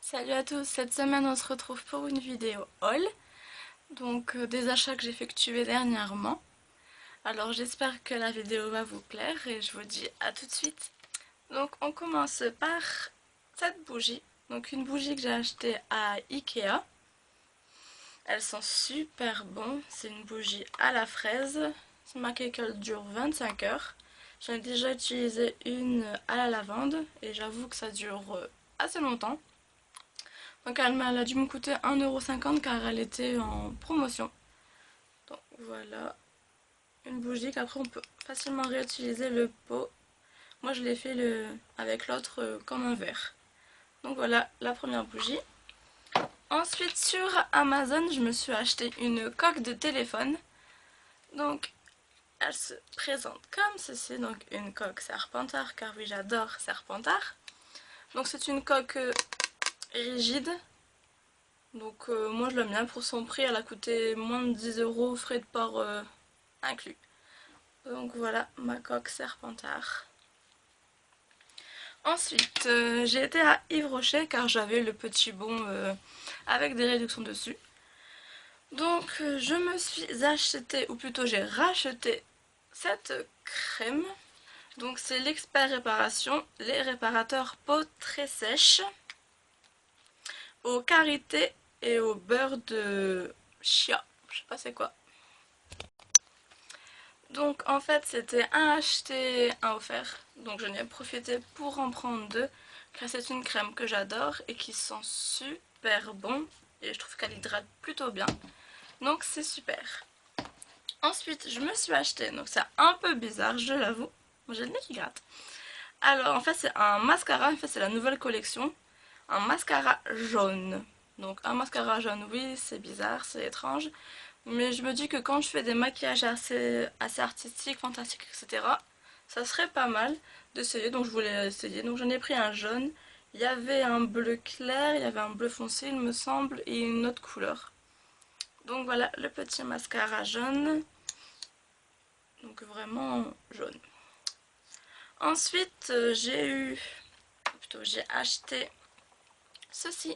Salut à tous, cette semaine on se retrouve pour une vidéo haul, donc des achats que j'ai effectués dernièrement. Alors j'espère que la vidéo va vous plaire et je vous dis à tout de suite. Donc on commence par cette bougie, donc une bougie que j'ai achetée à Ikea. Elles sont super bonnes, c'est une bougie à la fraise, c'est marqué qu'elle dure 25 heures. J'en ai déjà utilisé une à la lavande et j'avoue que ça dure assez longtemps. Donc elle a dû me coûter 1,50 € car elle était en promotion. Donc voilà, une bougie qu'après on peut facilement réutiliser le pot. Moi je l'ai fait avec l'autre comme un verre. Donc voilà la première bougie. Ensuite sur Amazon je me suis acheté une coque de téléphone. Donc elle se présente comme ceci, donc une coque Serpentard car oui j'adore Serpentard. Donc c'est une coque rigide. Donc moi je l'aime bien pour son prix, elle a coûté moins de 10 € frais de port inclus. Donc voilà ma coque Serpentard. Ensuite j'ai été à Yves Rocher car j'avais le petit bon avec des réductions dessus. Donc je me suis acheté, ou plutôt j'ai racheté cette crème. Donc c'est l'Expert Réparation, les réparateurs peau très sèche, au karité et au beurre de chia, je sais pas c'est quoi. Donc en fait c'était un acheté, un offert, donc j'en ai profité pour en prendre deux, car c'est une crème que j'adore et qui sent super bon, et je trouve qu'elle hydrate plutôt bien, donc c'est super. Ensuite je me suis acheté, donc c'est un peu bizarre je l'avoue, j'ai le nez qui gratte. Alors en fait c'est un mascara, en fait c'est la nouvelle collection, un mascara jaune. Donc un mascara jaune, oui c'est bizarre, c'est étrange, mais je me dis que quand je fais des maquillages assez artistiques, fantastiques, etc., ça serait pas mal d'essayer, donc je voulais essayer. Donc j'en ai pris un jaune, il y avait un bleu clair, il y avait un bleu foncé il me semble, et une autre couleur. Donc voilà le petit mascara jaune, donc vraiment jaune. Ensuite j'ai acheté ceci.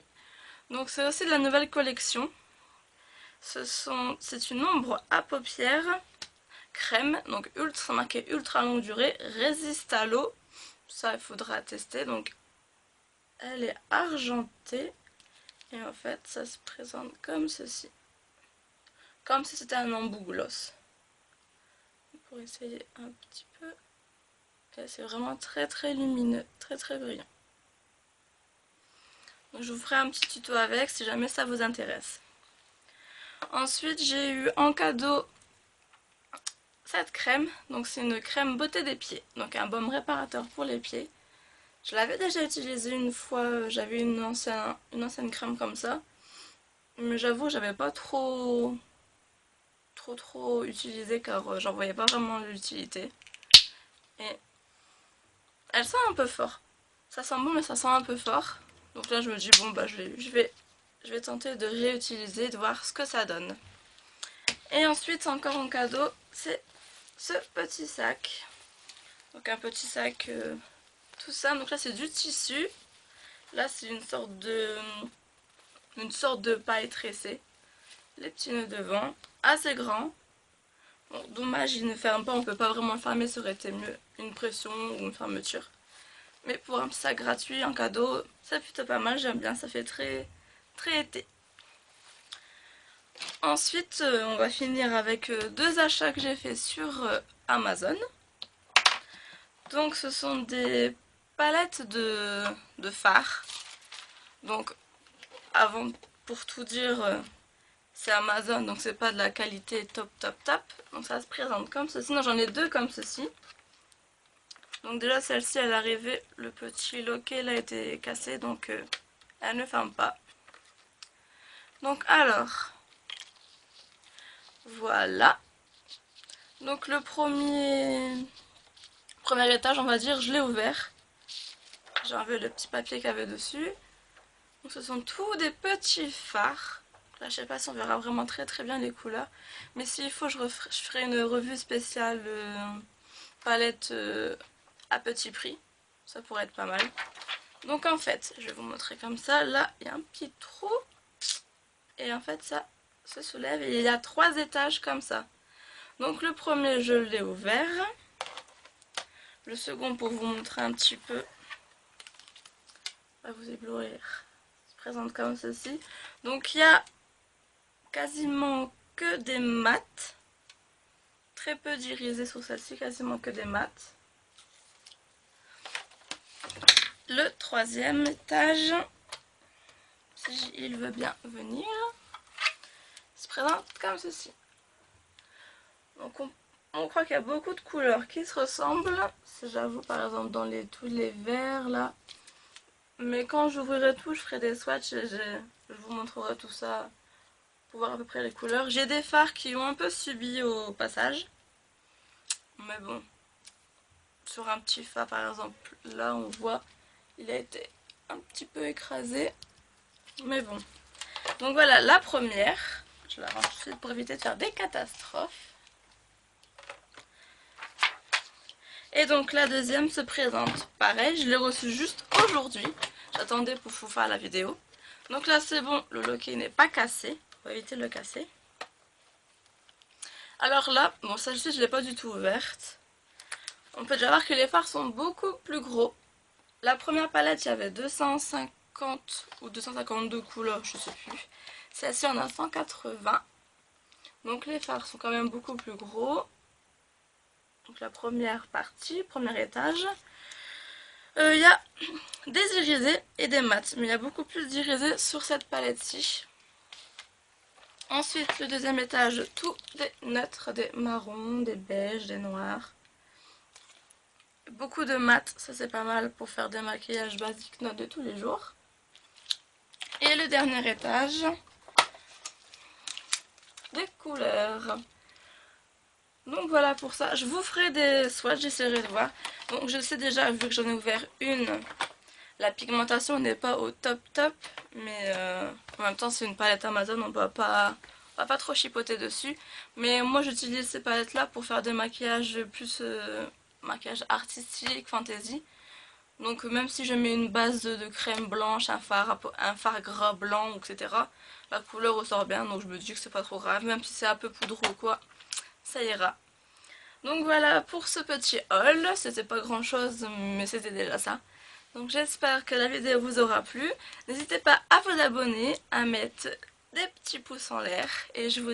Donc c'est aussi de la nouvelle collection. C'est une ombre à paupières crème, donc ultra marqué ultra longue durée, résiste à l'eau. Ça il faudra tester. Donc elle est argentée et en fait ça se présente comme ceci. Comme si c'était un embout gloss. Pour essayer un petit peu. C'est vraiment très très lumineux, très très brillant. Donc je vous ferai un petit tuto avec si jamais ça vous intéresse. Ensuite j'ai eu en cadeau cette crème, donc c'est une crème beauté des pieds, donc un baume réparateur pour les pieds. Je l'avais déjà utilisé une fois, j'avais une ancienne crème comme ça, mais j'avoue j'avais pas trop utilisé car j'en voyais pas vraiment l'utilité. Et elle sent un peu fort, ça sent bon mais ça sent un peu fort, donc là je me dis bon bah je vais tenter de réutiliser, de voir ce que ça donne. Et ensuite encore en cadeau, c'est ce petit sac. Donc un petit sac tout ça. Donc là c'est du tissu. Là c'est une sorte de paille tressée. Les petits nœuds devant, assez grand. Bon, dommage il ne ferme pas, on peut pas vraiment le fermer, ça aurait été mieux une pression ou une fermeture. Mais pour un petit sac gratuit, en cadeau, c'est plutôt pas mal, j'aime bien, ça fait très très été. Ensuite, on va finir avec deux achats que j'ai fait sur Amazon. Donc ce sont des palettes de fard. Donc avant, pour tout dire, c'est Amazon, donc c'est pas de la qualité top top top. Donc ça se présente comme ceci. Non, j'en ai deux comme ceci. Donc déjà celle-ci elle est arrivée, le petit loquet là était cassé, donc elle ne ferme pas. Donc alors, voilà. Donc le premier étage on va dire, je l'ai ouvert. J'ai enlevé le petit papier qu'il y avait dessus. Donc ce sont tous des petits fards. Là je sais pas si on verra vraiment très très bien les couleurs. Mais s'il faut je ferai une revue spéciale palette à petit prix. Ça pourrait être pas mal. Donc en fait, je vais vous montrer comme ça. Là, il y a un petit trou. Et en fait, ça se soulève. Et il y a 3 étages comme ça. Donc le premier, je l'ai ouvert. Le second, pour vous montrer un petit peu, va vous éblouir, se présente comme ceci. Donc il y a quasiment que des mats. Très peu d'irisés sur celle-ci, quasiment que des mats. Le troisième étage, si il veut bien venir, se présente comme ceci. Donc on croit qu'il y a beaucoup de couleurs qui se ressemblent. J'avoue, par exemple dans tous les verts là. Mais quand j'ouvrirai tout, je ferai des swatchs et je vous montrerai tout ça pour voir à peu près les couleurs. J'ai des fards qui ont un peu subi au passage. Mais bon, sur un petit fard par exemple, là on voit, il a été un petit peu écrasé. Mais bon. Donc voilà, la première. Je la range tout de suite pour éviter de faire des catastrophes. Et donc la deuxième se présente pareil, je l'ai reçue juste aujourd'hui. J'attendais pour vous faire la vidéo. Donc là c'est bon, le loquet n'est pas cassé. On va éviter de le casser. Alors là, bon celle-ci je ne l'ai pas du tout ouverte. On peut déjà voir que les fards sont beaucoup plus gros. La première palette il y avait 250 ou 252 couleurs, je sais plus. Celle-ci en a 180. Donc les fards sont quand même beaucoup plus gros. Donc la première partie, premier étage. Il y a des irisés et des mats, mais il y a beaucoup plus d'irisés sur cette palette-ci. Ensuite, le deuxième étage, tout des neutres, des marrons, des beiges, des noirs. Beaucoup de mats, ça c'est pas mal pour faire des maquillages basiques de tous les jours. Et le dernier étage, des couleurs. Donc voilà pour ça, je vous ferai des swatchs, j'essaierai de voir. Donc je sais déjà, vu que j'en ai ouvert une, la pigmentation n'est pas au top, mais en même temps c'est une palette Amazon, on va pas trop chipoter dessus. Mais moi j'utilise ces palettes là pour faire des maquillages plus maquillage artistique, fantasy. Donc même si je mets une base de crème blanche, un fard gras blanc, etc. La couleur ressort bien, donc je me dis que c'est pas trop grave, même si c'est un peu poudreux ou quoi. Ça ira. Donc voilà pour ce petit haul, c'était pas grand chose mais c'était déjà ça. Donc j'espère que la vidéo vous aura plu. N'hésitez pas à vous abonner, à mettre des petits pouces en l'air et je vous dis